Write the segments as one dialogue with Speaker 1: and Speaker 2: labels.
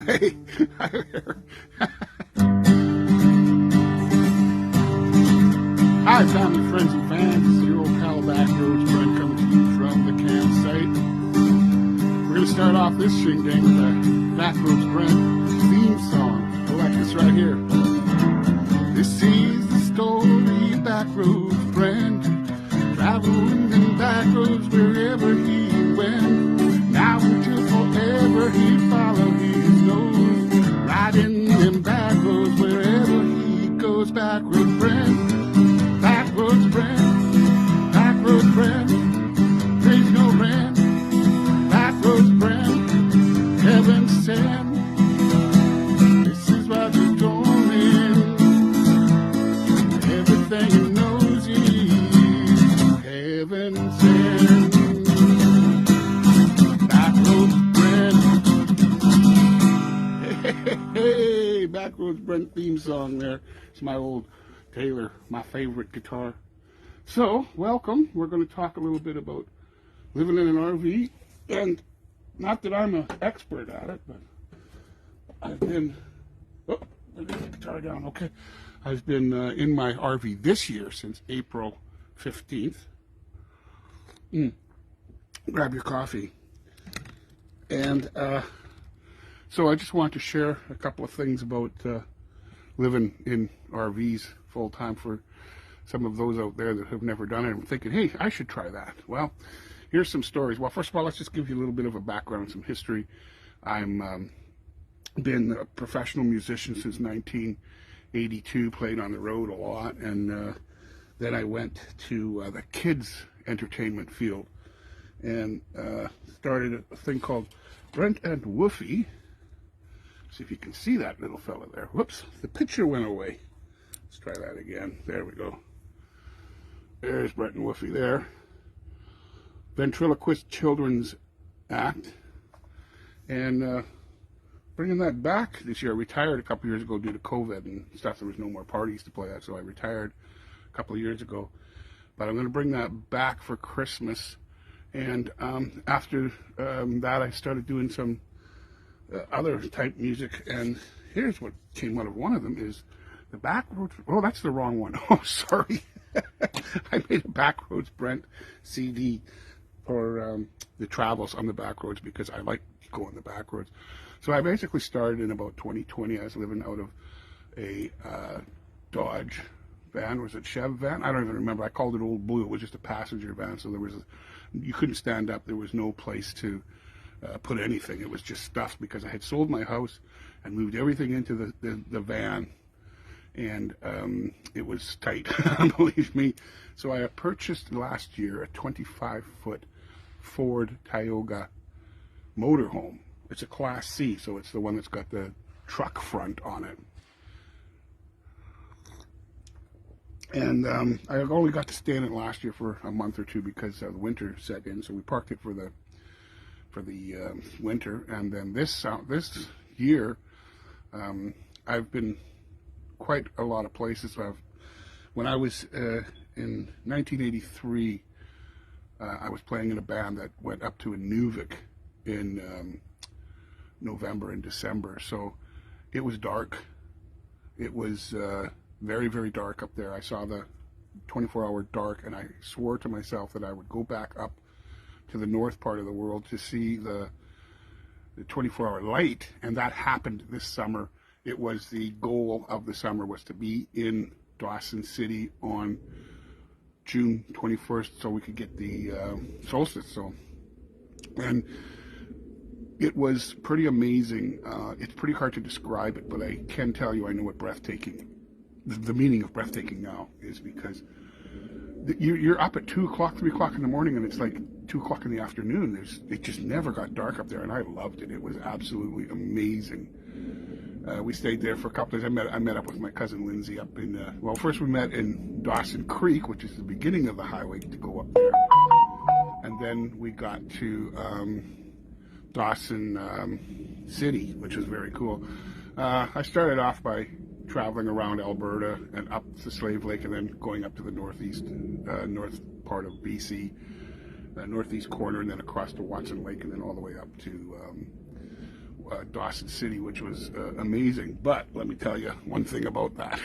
Speaker 1: Hey, hi there. Hi, family, friends, and fans. It's your old pal Backroads Brent coming to you from the campsite. We're going to start off this shindig with a Backroads Brent theme song. I like this right here. This is the story of Backroads Brent, traveling in backroads wherever he went. Now until forever he'd follow his nose, riding them backroads wherever he goes. Backroads Brent, Backroads Brent, Backroads Brent, pays no rent. Backroads Brent, heaven sent. This is what you're doing. Everything he knows he's heaven sent. Hey, Backroads Brent theme song there. It's my old Taylor, my favorite guitar. So, welcome. We're going to talk a little bit about living in an RV. And not that I'm an expert at it, but I've been... Oh, there's the guitar down. Okay. I've been in my RV this year since April 15th. Grab your coffee. And... so I just want to share a couple of things about living in RVs full time for some of those out there that have never done it and thinking, hey, I should try that. Well, here's some stories. Well, first of all, let's just give you a little bit of a background, some history. I'm been a professional musician since 1982, played on the road a lot, and then I went to the kids entertainment field and started a thing called Brent and Woofy. See if you can see that little fella there. Whoops, the picture went away. Let's try that again. There we go. There's Brent and Woofy there. Ventriloquist Children's Act. And bringing that back this year. I retired a couple years ago due to COVID and stuff. There was no more parties to play at, so I retired a couple of years ago. But I'm going to bring that back for Christmas. And after that, I started doing some other type music, and here's what came out of one of them is the Backroads. Oh, that's the wrong one. Oh, sorry. I made a Backroads Brent CD for the travels on the Backroads because I like going the Backroads. So I basically started in about 2020. I was living out of a Dodge van. Was it Chev van? I don't even remember. I called it Old Blue. It was just a passenger van, so you couldn't stand up. There was no place to put anything. It was just stuff because I had sold my house and moved everything into the van, and it was tight, believe me. So I purchased last year a 25-foot Ford Tioga motorhome. It's a Class C, so it's the one that's got the truck front on it. And I only got to stay in it last year for a month or two because the winter set in, so we parked it for the winter. And then this year, I've been quite a lot of places. When I was in 1983, I was playing in a band that went up to Inuvik in November and December. So it was dark. It was very, very dark up there. I saw the 24-hour dark, and I swore to myself that I would go back up to the north part of the world to see the 24-hour light, and that happened this summer. It was the goal of the summer was to be in Dawson City on June 21st so we could get the solstice. So, and it was pretty amazing. It's pretty hard to describe it, but I can tell you I know what breathtaking, the meaning of breathtaking now is, because you're up at 2 o'clock, 3 o'clock in the morning, and it's like 2 o'clock in the afternoon. It just never got dark up there, and I loved it. It was absolutely amazing. We stayed there for a couple days. I met up with my cousin Lindsay up in, well, first we met in Dawson Creek, which is the beginning of the highway to go up there. And then we got to Dawson City, which was very cool. I started off by traveling around Alberta and up to Slave Lake, and then going up to the northeast, north part of BC, northeast corner, and then across to Watson Lake, and then all the way up to Dawson City, which was amazing. But let me tell you one thing about that.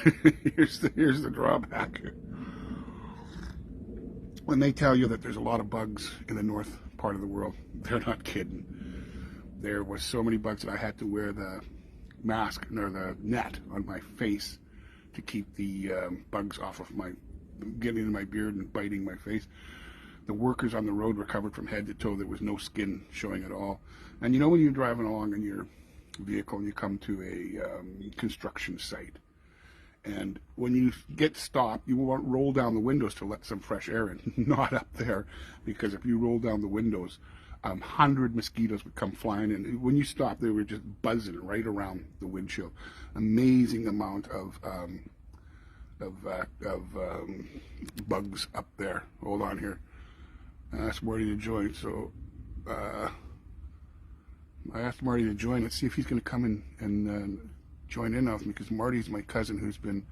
Speaker 1: here's the drawback. When they tell you that there's a lot of bugs in the north part of the world, they're not kidding. There was so many bugs that I had to wear the mask or the net on my face to keep the bugs off of my, getting into my beard and biting my face. The workers on the road were covered from head to toe. There was no skin showing at all. And you know when you're driving along in your vehicle and you come to a construction site, and when you get stopped, you won't roll down the windows to let some fresh air in. Not up there, because if you roll down the windows, 100 mosquitoes would come flying in. When you stopped, they were just buzzing right around the windshield. Amazing amount of bugs up there. Hold on here. I asked Marty to join, so I asked Marty to join. Let's see if he's going to come in and join in with me, because Marty's my cousin who's been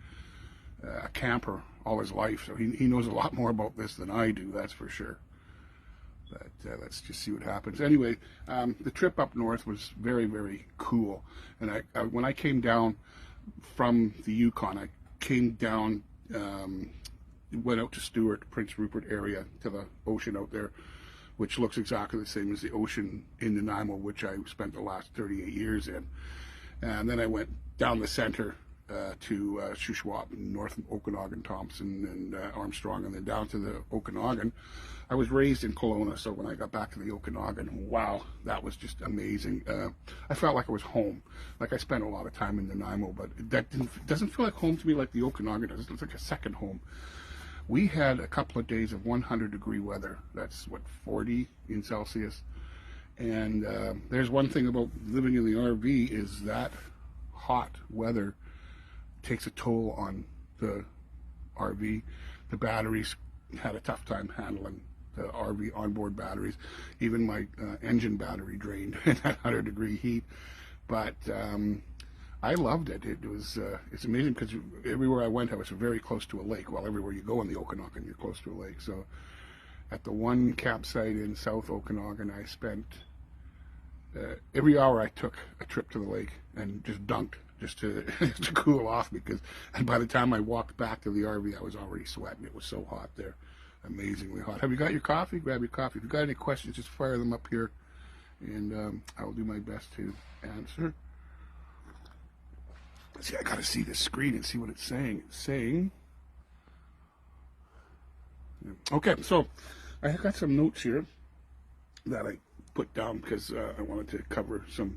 Speaker 1: a camper all his life, so he knows a lot more about this than I do, that's for sure. But let's just see what happens. Anyway, the trip up north was very, very cool. And when I came down from the Yukon, I came down, went out to Stewart, Prince Rupert area, to the ocean out there, which looks exactly the same as the ocean in Nanaimo, which I spent the last 38 years in. And then I went down the center to Shuswap, North Okanagan, Thompson, and Armstrong, and then down to the Okanagan. I was raised in Kelowna, so when I got back to the Okanagan, wow, that was just amazing. I felt like I was home. Like I spent a lot of time in Nanaimo, but that doesn't feel like home to me like the Okanagan does. It's like a second home. We had a couple of days of 100-degree weather. That's, what, 40 in Celsius? And there's one thing about living in the RV is that hot weather takes a toll on the RV. The batteries had a tough time handling the RV onboard batteries. Even my engine battery drained in that 100-degree heat. But I loved it. It was it's amazing because everywhere I went, I was very close to a lake. Well, everywhere you go in the Okanagan, you're close to a lake. So at the one campsite in South Okanagan, I spent every hour I took a trip to the lake and just dunked just to to cool off, and by the time I walked back to the RV, I was already sweating. It was so hot there, amazingly hot. Have you got your coffee? Grab your coffee. If you've got any questions, just fire them up here, and I'll do my best to answer. See, I gotta see the screen and see what it's saying. It's saying, okay, so I got some notes here that I put down because I wanted to cover some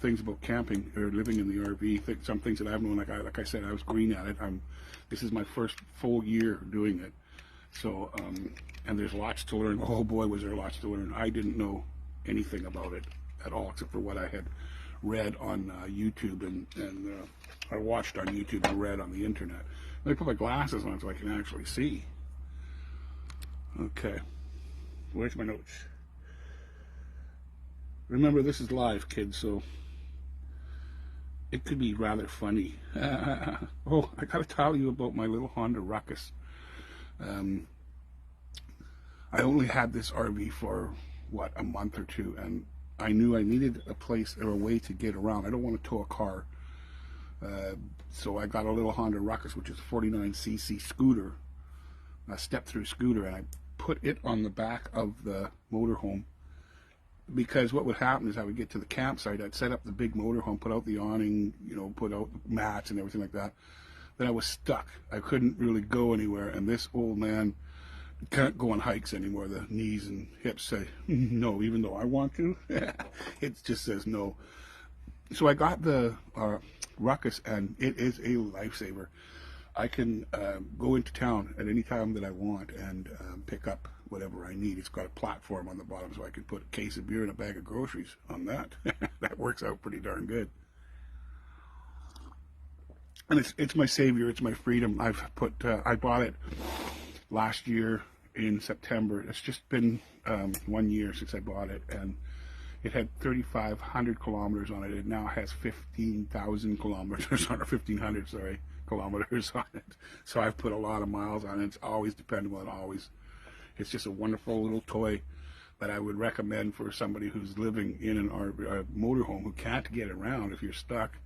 Speaker 1: things about camping or living in the RV. Some things that I've known. Like I said, I was green at it. This is my first full year doing it. So and there's lots to learn. Oh boy, was there lots to learn. I didn't know anything about it at all except for what I had read on YouTube and I watched on YouTube and read on the internet. Let me put my glasses on so I can actually see. Okay, where's my notes? Remember, this is live, kids, so it could be rather funny. Oh, I gotta tell you about my little Honda Ruckus. I only had this RV for, what, a month or two, and I knew I needed a place or a way to get around. I don't want to tow a car. So I got a little Honda Ruckus, which is a 49cc scooter, a step-through scooter, and I put it on the back of the motorhome. Because what would happen is I would get to the campsite, I'd set up the big motorhome, put out the awning, put out the mats and everything like that. Then I was stuck. I couldn't really go anywhere, and this old man can't go on hikes anymore. The knees and hips say no, even though I want to. It just says no. So I got the Ruckus, and it is a lifesaver. I can go into town at any time that I want and pick up whatever I need. It's got a platform on the bottom, so I can put a case of beer and a bag of groceries on that. That works out pretty darn good. And it's my savior. It's my freedom. I bought it last year in September. It's just been 1 year since I bought it, and it had 3,500 kilometers on it. It now has 15,000 kilometers on it, 1,500, sorry, kilometers on it. So I've put a lot of miles on it. It's always dependable and always. It's just a wonderful little toy But I would recommend for somebody who's living in an RV, a motorhome, who can't get around, if you're stuck,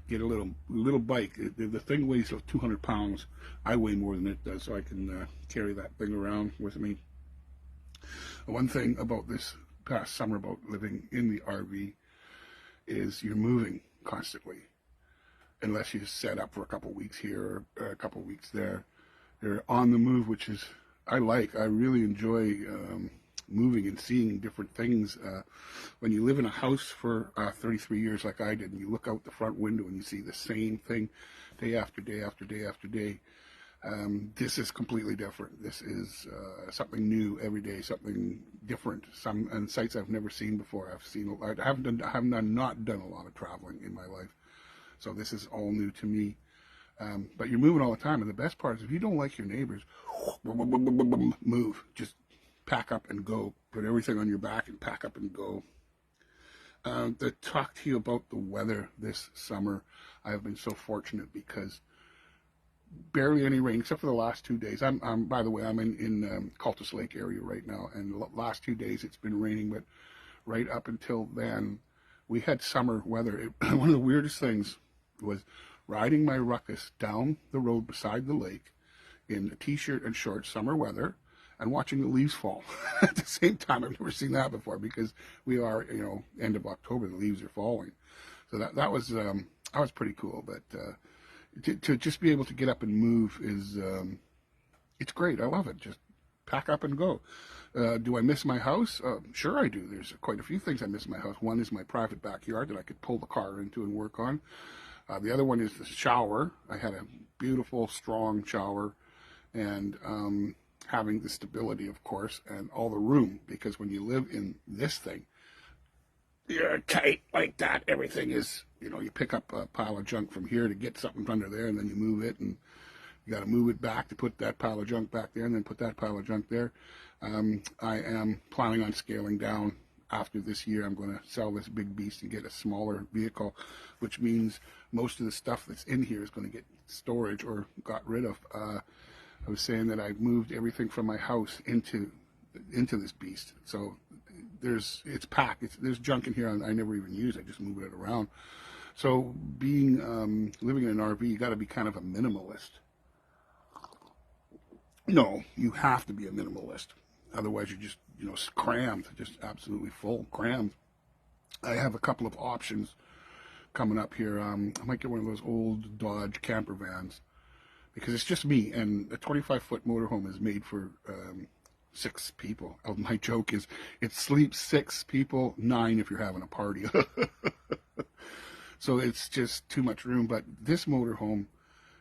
Speaker 1: get a little bike. The thing weighs 200 pounds. I weigh more than it does, so I can carry that thing around with me. One thing about this past summer about living in the RV is you're moving constantly. Unless you set up for a couple weeks here or a couple weeks there. They're on the move, which is, I really enjoy moving and seeing different things. When you live in a house for 33 years like I did, and you look out the front window and you see the same thing day after day after day after day, this is completely different. This is something new every day, something different, and sights I've never seen before. I have not done a lot of traveling in my life, so this is all new to me. But you're moving all the time, and the best part is if you don't like your neighbors, move. Just pack up and go. Put everything on your back and pack up and go. To talk to you about the weather this summer, I have been so fortunate because barely any rain except for the last 2 days. By the way, I'm in Cultus Lake area right now, and the last 2 days it's been raining, but right up until then we had summer weather. One of the weirdest things was riding my ruckus down the road beside the lake in a t-shirt and shorts, summer weather, and watching the leaves fall at the same time. I've never seen that before because we are, end of October, the leaves are falling. So that was pretty cool. But to just be able to get up and move is, it's great. I love it. Just pack up and go. Do I miss my house? Sure I do. There's quite a few things I miss in my house. One is my private backyard that I could pull the car into and work on. The other one is the shower. I had a beautiful, strong shower, and having the stability, of course, and all the room, because when you live in this thing, you're tight like that. Everything is, you pick up a pile of junk from here to get something under there, and then you move it, and you got to move it back to put that pile of junk back there, and then put that pile of junk there. I am planning on scaling down. After this year, I'm going to sell this big beast and get a smaller vehicle, which means most of the stuff that's in here is going to get storage or got rid of. I was saying that I've moved everything from my house into this beast. So it's packed. There's junk in here I never even use. I just move it around. So living in an RV, you got to be kind of a minimalist. No, you have to be a minimalist. Otherwise, you're just, crammed, just absolutely full, crammed. I have a couple of options coming up here. I might get one of those old Dodge camper vans because it's just me, and a 25-foot motorhome is made for 6 people. My joke is it sleeps 6 people, 9 if you're having a party. So it's just too much room, but this motorhome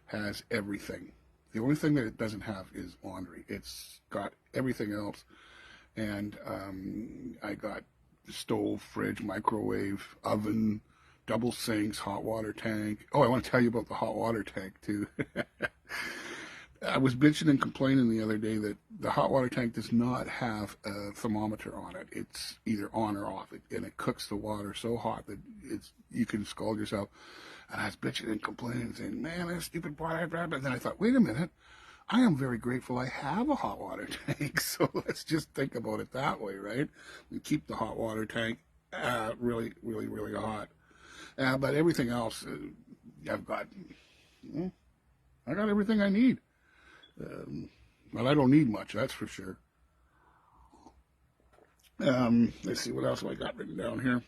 Speaker 1: has everything. The only thing that it doesn't have is laundry. It's got everything else. And I got stove, fridge, microwave, oven, double sinks, hot water tank. Oh, I want to tell you about the hot water tank, too. I was bitching and complaining the other day that the hot water tank does not have a thermometer on it. It's either on or off, and it cooks the water so hot that you can scald yourself. And I was bitching and complaining, saying, man, that stupid water. And then I thought, wait a minute. I am very grateful I have a hot water tank. So let's just think about it that way, right? And keep the hot water tank really, really, really hot. But everything else, I got everything I need. But I don't need much, that's for sure. Let's see, what else have I got written down here?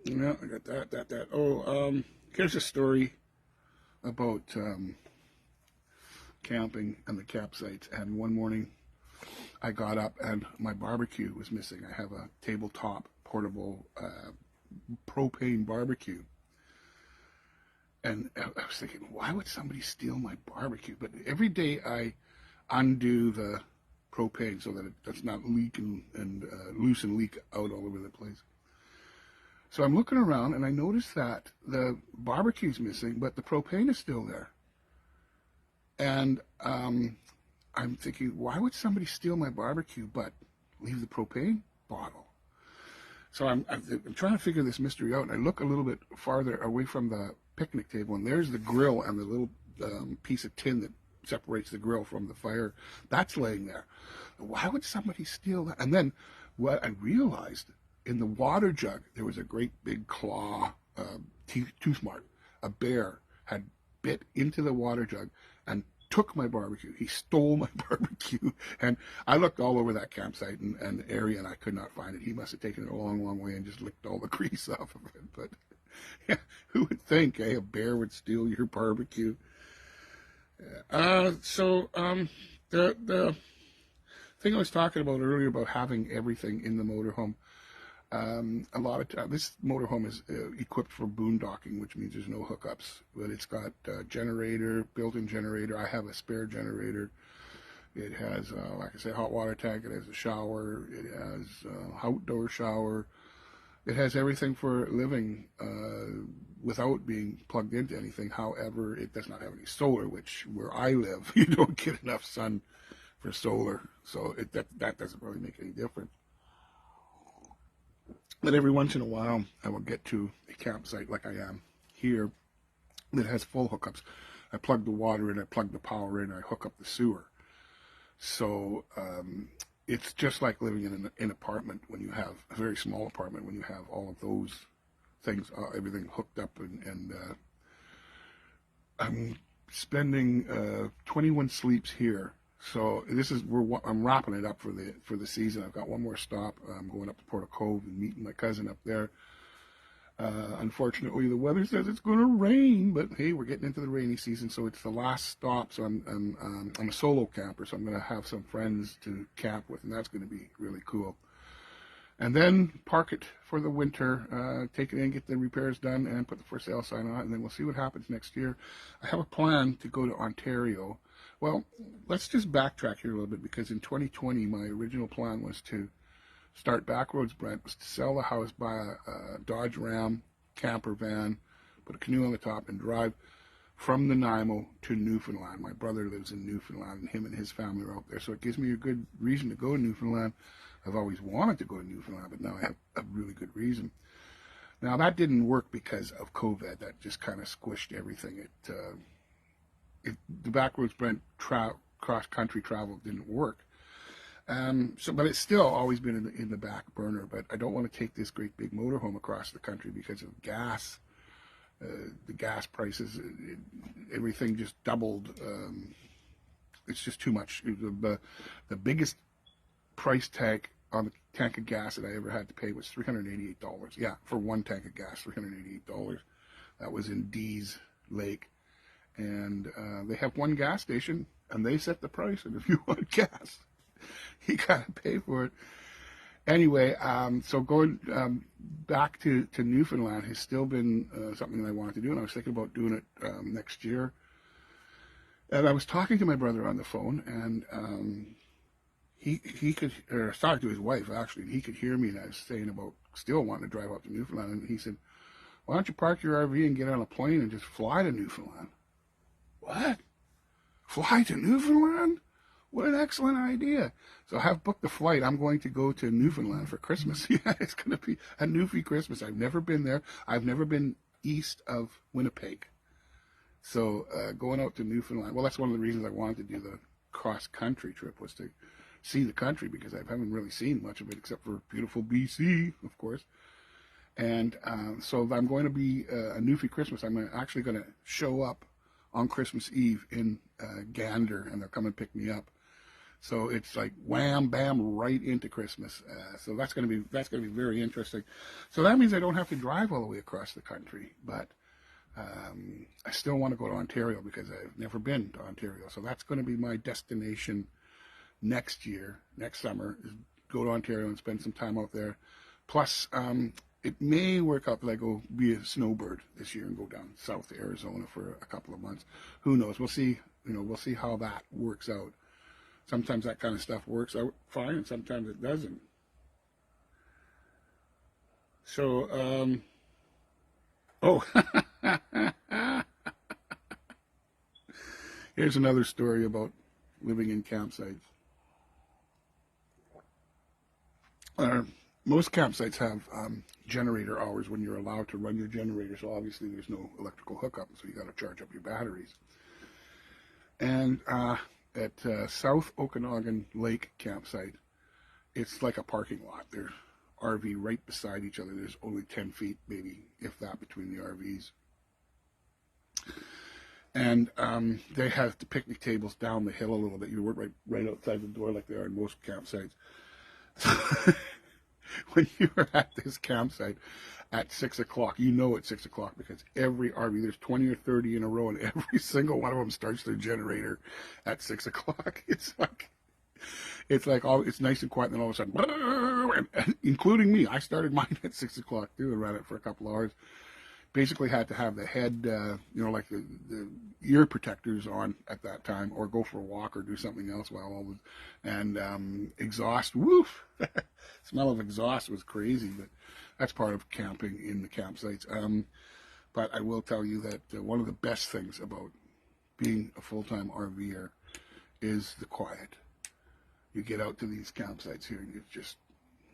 Speaker 1: Yeah, I got that. Oh, here's a story about camping and the campsites. And one morning I got up and my barbecue was missing. I have a tabletop portable propane barbecue. And I was thinking, why would somebody steal my barbecue? But every day I undo the propane so that it does not leak and loose and leak out all over the place. So I'm looking around and I notice that the barbecue's missing, but the propane is still there. And I'm thinking, why would somebody steal my barbecue but leave the propane bottle? So I'm trying to figure this mystery out, and I look a little bit farther away from the picnic table, and there's the grill and the little piece of tin that separates the grill from the fire. That's laying there. Why would somebody steal that? And then what I realized, in the water jug, there was a great big claw, tooth mark. A bear had bit into the water jug and took my barbecue. He stole my barbecue. And I looked all over that campsite and area, and I could not find it. He must have taken it a long, long way and just licked all the grease off of it. But yeah, who would think, a bear would steal your barbecue? The thing I was talking about earlier about having everything in the motorhome, a lot of time, this motorhome is equipped for boondocking, which means there's no hookups, but it's got a generator, built-in generator. I have a spare generator. It has, like I said, hot water tank. It has a shower. It has outdoor shower. It has everything for living without being plugged into anything. However, it does not have any solar, which where I live, you don't get enough sun for solar, so that doesn't really make any difference. But every once in a while, I will get to a campsite like I am here that has full hookups. I plug the water in, I plug the power in, I hook up the sewer. So it's just like living in an apartment when you have a very small apartment, when you have all of those things, everything hooked up. And I'm spending 21 sleeps here. So this is I'm wrapping it up for the season. I've got one more stop. I'm going up to Porta Cove and meeting my cousin up there. Unfortunately, the weather says it's going to rain, but hey, we're getting into the rainy season, so it's the last stop. So I'm a solo camper, so I'm going to have some friends to camp with, and that's going to be really cool. And then park it for the winter, take it in, get the repairs done, and put the for sale sign on it, and then we'll see what happens next year. I have a plan to go to Ontario. Well, let's just backtrack here a little bit, because in 2020, my original plan was to start Backroads Brent, was to sell the house, buy a Dodge Ram camper van, put a canoe on the top, and drive from Nanaimo to Newfoundland. My brother lives in Newfoundland, and him and his family are out there, so it gives me a good reason to go to Newfoundland. I've always wanted to go to Newfoundland, but now I have a really good reason. Now, that didn't work because of COVID. That just kind of squished everything. The Backroads Brent cross-country travel didn't work. But it's still always been in the back burner. But I don't want to take this great big motorhome across the country because of gas. The gas prices, everything just doubled. It's just too much. The biggest price tag on the tank of gas that I ever had to pay was $388. Yeah, for one tank of gas, $388. That was in Dease Lake. And they have one gas station, and they set the price. And if you want gas, you got to pay for it. Anyway, so going back to Newfoundland has still been something that I wanted to do, and I was thinking about doing it next year. And I was talking to my brother on the phone, and he could, or I was talking to his wife, actually, and he could hear me, and I was saying about still wanting to drive up to Newfoundland. And he said, "Why don't you park your RV and get on a plane and just fly to Newfoundland?" What? Fly to Newfoundland? What an excellent idea. So I have booked the flight. I'm going to go to Newfoundland for Christmas. Yeah, it's going to be a Newfie Christmas. I've never been there. I've never been east of Winnipeg. So going out to Newfoundland, well, that's one of the reasons I wanted to do the cross-country trip, was to see the country, because I haven't really seen much of it except for beautiful BC, of course. And so I'm going to be a Newfie Christmas. I'm actually going to show up on Christmas Eve in Gander, and they'll come and pick me up. So it's like wham, bam, right into Christmas. So that's going to be very interesting. So that means I don't have to drive all the way across the country, but I still want to go to Ontario because I've never been to Ontario. So that's going to be my destination next year, next summer, is go to Ontario and spend some time out there. Plus, it may work out that I go be a snowbird this year and go down south to Arizona for a couple of months. Who knows? We'll see. We'll see how that works out. Sometimes that kind of stuff works out fine, and sometimes it doesn't. So, here's another story about living in campsites. Most campsites have generator hours when you're allowed to run your generator, so obviously there's no electrical hookup, so you got to charge up your batteries. And at South Okanagan Lake campsite, it's like a parking lot. There's RV right beside each other. There's only 10 feet, maybe, if that, between the RVs. And they have the picnic tables down the hill a little bit. You work right outside the door like they are in most campsites. So when you are at this campsite at 6 o'clock, you know it's 6 o'clock because every RV, there's 20 or 30 in a row, and every single one of them starts their generator at 6 o'clock. It's like it's nice and quiet, and then all of a sudden, and including me, I started mine at 6 o'clock too and ran it for a couple of hours. Basically had to have the head, like the ear protectors on at that time, or go for a walk or do something else while all the, and exhaust, woof, smell of exhaust was crazy, but that's part of camping in the campsites. But I will tell you that one of the best things about being a full-time RVer is the quiet. You get out to these campsites here and it's just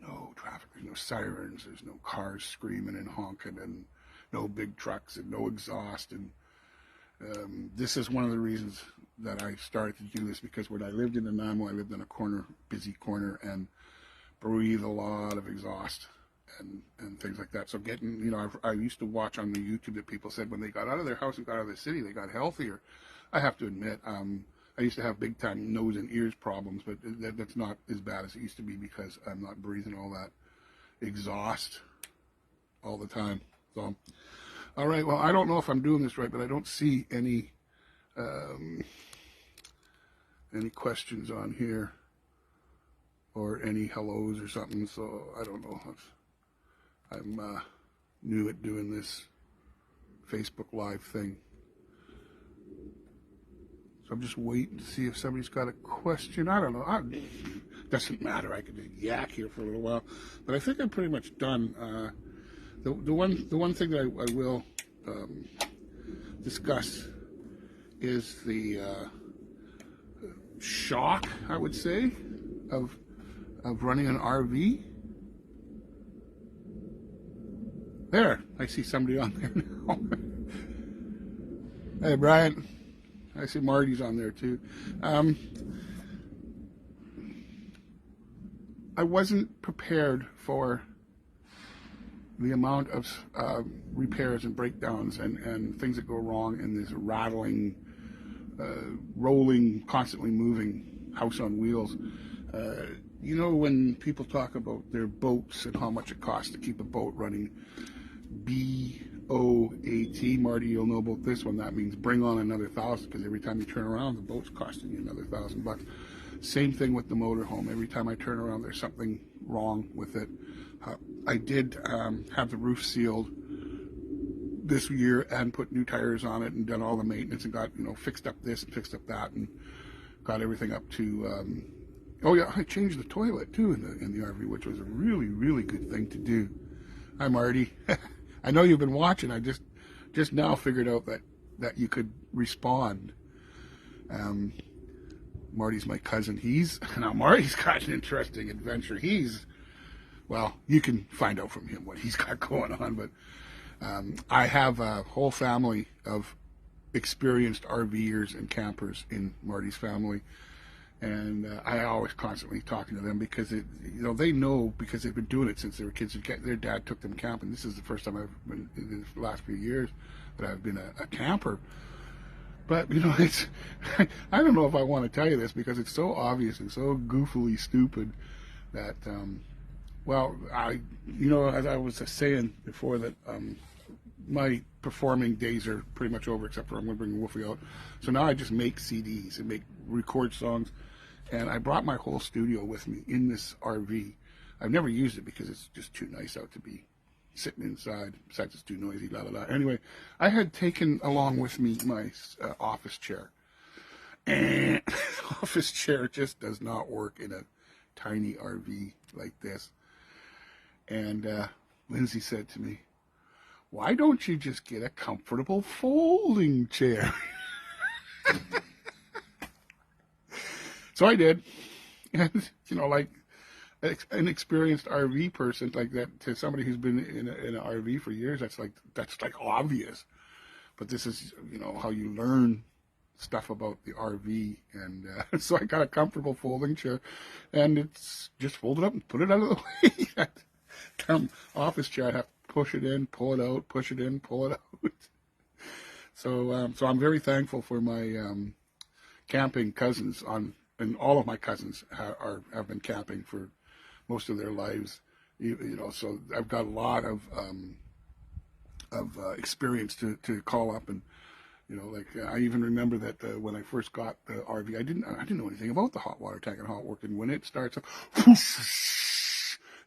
Speaker 1: no traffic, there's no sirens, there's no cars screaming and honking, and no big trucks and no exhaust. And this is one of the reasons that I started to do this, because when I lived in Nanaimo, I lived in a busy corner, and breathed a lot of exhaust and things like that. So I used to watch on the YouTube that people said when they got out of their house and got out of the city, they got healthier. I have to admit, I used to have big time nose and ears problems, but that's not as bad as it used to be because I'm not breathing all that exhaust all the time. So, all right, well, I don't know if I'm doing this right, but I don't see any questions on here or any hellos or something, so I don't know. I'm new at doing this Facebook Live thing. So I'm just waiting to see if somebody's got a question. I don't know. Doesn't matter. I could yak here for a little while, but I think I'm pretty much done. The one thing that I will discuss is the shock, I would say, of running an RV. There, I see somebody on there now. Hey, Brian. I see Marty's on there too. I wasn't prepared for the amount of repairs and breakdowns and things that go wrong in this rattling, rolling, constantly moving house on wheels. When people talk about their boats and how much it costs to keep a boat running, BOAT, Marty, you'll know about this one. That means bring on another 1,000, because every time you turn around, the boat's costing you another $1,000. Same thing with the motorhome. Every time I turn around, there's something wrong with it. I did have the roof sealed this year and put new tires on it and done all the maintenance and got, fixed up this and fixed up that and got everything up to, I changed the toilet too in the RV, which was a really, really good thing to do. Hi, Marty. I know you've been watching. I just now figured out that you could respond. Marty's my cousin. Now Marty's got an interesting adventure. You can find out from him what he's got going on, but I have a whole family of experienced RVers and campers in Marty's family, and I always constantly talking to them because they know, because they've been doing it since they were kids. Their dad took them camping. This is the first time I've been in the last few years that I've been a camper. But it's I don't know if I want to tell you this because it's so obvious and so goofily stupid that as I was saying before, that my performing days are pretty much over, except for I'm going to bring Wolfie out. So now I just make CDs and record songs, and I brought my whole studio with me in this RV. I've never used it because it's just too nice out to be sitting inside. Besides, it's too noisy. La la la. Anyway, I had taken along with me my office chair, and office chair just does not work in a tiny RV like this. And Lindsay said to me, "Why don't you just get a comfortable folding chair?" So I did. And, like an experienced RV person like that, to somebody who's been in an RV for years, that's like obvious. But this is, how you learn stuff about the RV, and so I got a comfortable folding chair, and it's just folded up and put it out of the way. Office chair, I have to push it in, pull it out, push it in, pull it out. So I'm very thankful for my camping cousins, and all of my cousins have been camping for most of their lives. So I've got a lot of experience to call up, and I even remember that when I first got the RV, I didn't know anything about the hot water tank and hot work, and when it starts up,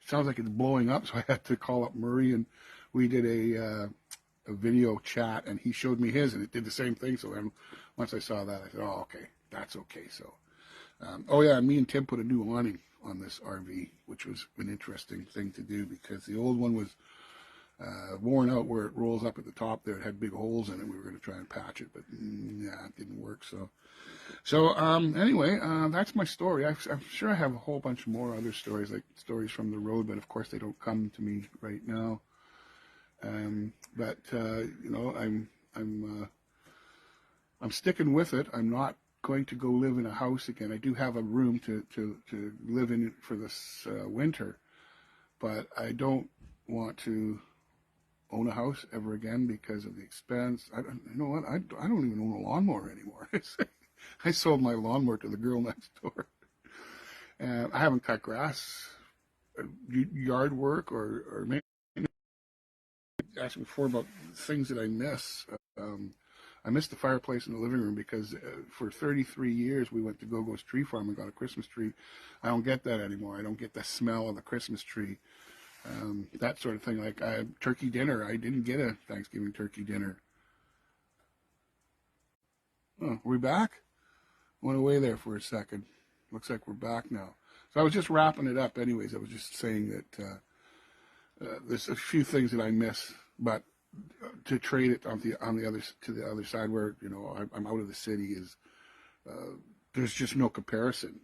Speaker 1: sounds like it's blowing up, so I had to call up Murray, and we did a video chat, and he showed me his, and it did the same thing. So then once I saw that, I said, oh, okay, that's okay. So me and Tim put a new awning on this RV, which was an interesting thing to do, because the old one was worn out where it rolls up at the top there. It had big holes in it. We were going to try and patch it, but it didn't work. So anyway, that's my story. I'm sure I have a whole bunch more other stories, like stories from the road, but of course they don't come to me right now. I'm sticking with it. I'm not going to go live in a house again. I do have a room to live in it for this winter, but I don't want to own a house ever again because of the expense. You know what? I don't even own a lawnmower anymore. I sold my lawnmower to the girl next door. And I haven't cut grass, yard work, or maybe asked me before about things that I miss. I missed the fireplace in the living room because for 33 years we went to Gogo's Tree Farm and got a Christmas tree. I don't get that anymore. I don't get the smell of the Christmas tree. That sort of thing. Like turkey dinner. I didn't get a Thanksgiving turkey dinner. Oh, are we back? Went away there for a second. Looks like we're back now. So I was just wrapping it up anyways. I was just saying that there's a few things that I miss, but to trade it to the other side where I'm out of the city is there's just no comparison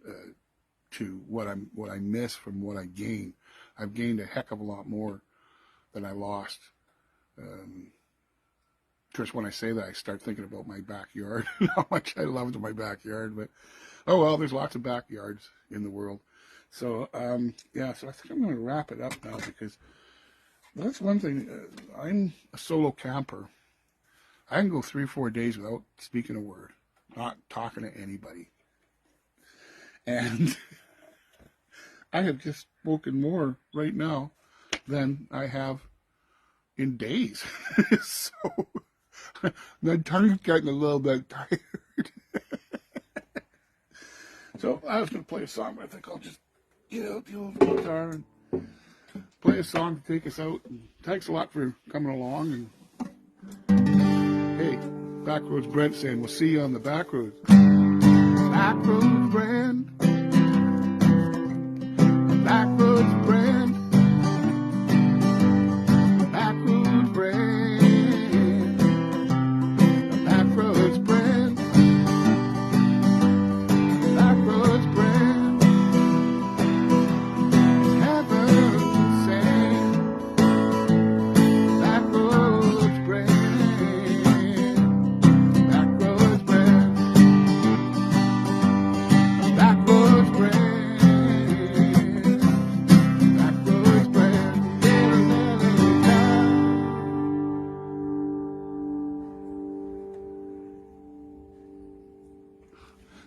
Speaker 1: to what I miss from what I gain. I've gained a heck of a lot more than I lost. Of course, when I say that, I start thinking about my backyard, how much I loved my backyard. But oh well, there's lots of backyards in the world. So so I think I'm going to wrap it up now, because that's one thing. I'm a solo camper. I can go 3 or 4 days without speaking a word, not talking to anybody. And I have just spoken more right now than I have in days. So my tongue's getting a little bit tired. So I was going to play a song, but I think I'll just get out the old guitar and play a song to take us out. And thanks a lot for coming along. And hey, Backroads Brent saying we'll see you on the Backroads. Backroads Brent. Backroads Brent. Backroads Brent. Backroads Brent. Backroads Brent. Heaven sent. Backroads Brent. Backroads Brent. Backroads Brent.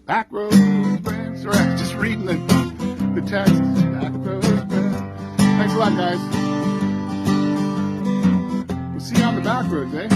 Speaker 1: Backroads Brent. Sorry, I'm just reading the text. Backroads Brent. Thanks a lot, guys. We'll see you on the Backroads, eh?